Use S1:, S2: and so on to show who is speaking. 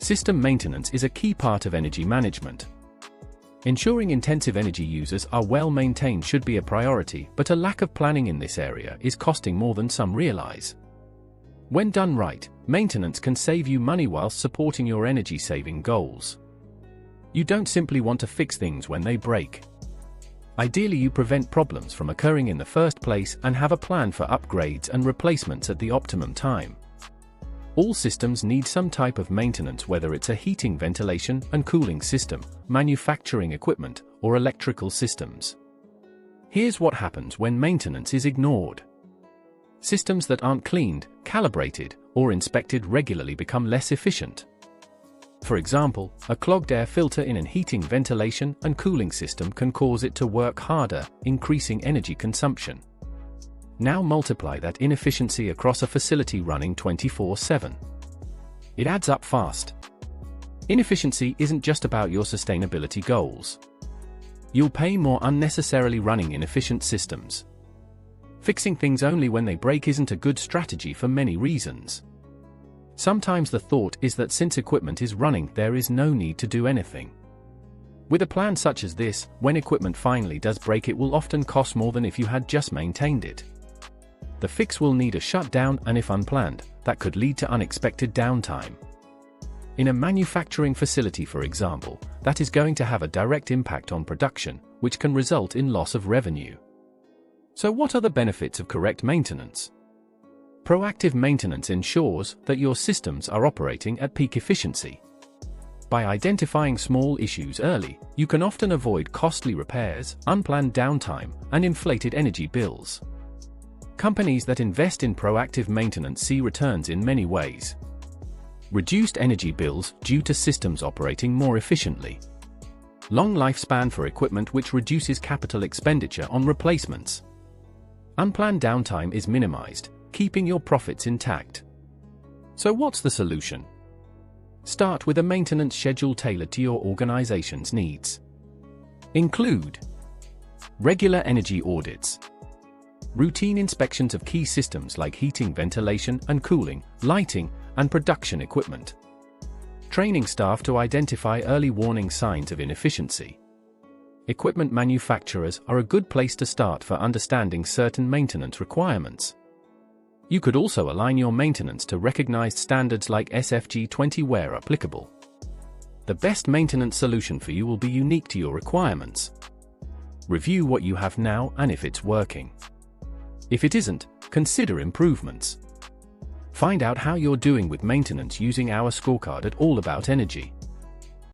S1: System maintenance is a key part of energy management. Ensuring intensive energy users are well maintained should be a priority, but a lack of planning in this area is costing more than some realize. When done right, maintenance can save you money whilst supporting your energy-saving goals. You don't simply want to fix things when they break. Ideally, you prevent problems from occurring in the first place and have a plan for upgrades and replacements at the optimum time. All systems need some type of maintenance, whether it's a heating, ventilation, and cooling system, manufacturing equipment, or electrical systems. Here's what happens when maintenance is ignored. Systems that aren't cleaned, calibrated, or inspected regularly become less efficient. For example, a clogged air filter in an heating, ventilation, and cooling system can cause it to work harder, increasing energy consumption. Now multiply that inefficiency across a facility running 24/7. It adds up fast. Inefficiency isn't just about your sustainability goals. You'll pay more unnecessarily running inefficient systems. Fixing things only when they break isn't a good strategy for many reasons. Sometimes the thought is that since equipment is running, there is no need to do anything. With a plan such as this, when equipment finally does break, it will often cost more than if you had just maintained it. The fix will need a shutdown, and if unplanned, that could lead to unexpected downtime. In a manufacturing facility, for example, that is going to have a direct impact on production, which can result in loss of revenue. So what are the benefits of correct maintenance? Proactive maintenance ensures that your systems are operating at peak efficiency. By identifying small issues early, you can often avoid costly repairs, unplanned downtime, and inflated energy bills. Companies that invest in proactive maintenance see returns in many ways. Reduced energy bills due to systems operating more efficiently. Long lifespan for equipment, which reduces capital expenditure on replacements. Unplanned downtime is minimized, keeping your profits intact. So what's the solution? Start with a maintenance schedule tailored to your organization's needs. Include regular energy audits, routine inspections of key systems like heating, ventilation, and cooling, lighting, and production equipment. Training staff to identify early warning signs of inefficiency. Equipment manufacturers are a good place to start for understanding certain maintenance requirements. You could also align your maintenance to recognized standards like SFG-20 where applicable. The best maintenance solution for you will be unique to your requirements. Review what you have now and if it's working. If it isn't, consider improvements. Find out how you're doing with maintenance using our scorecard at All About Energy.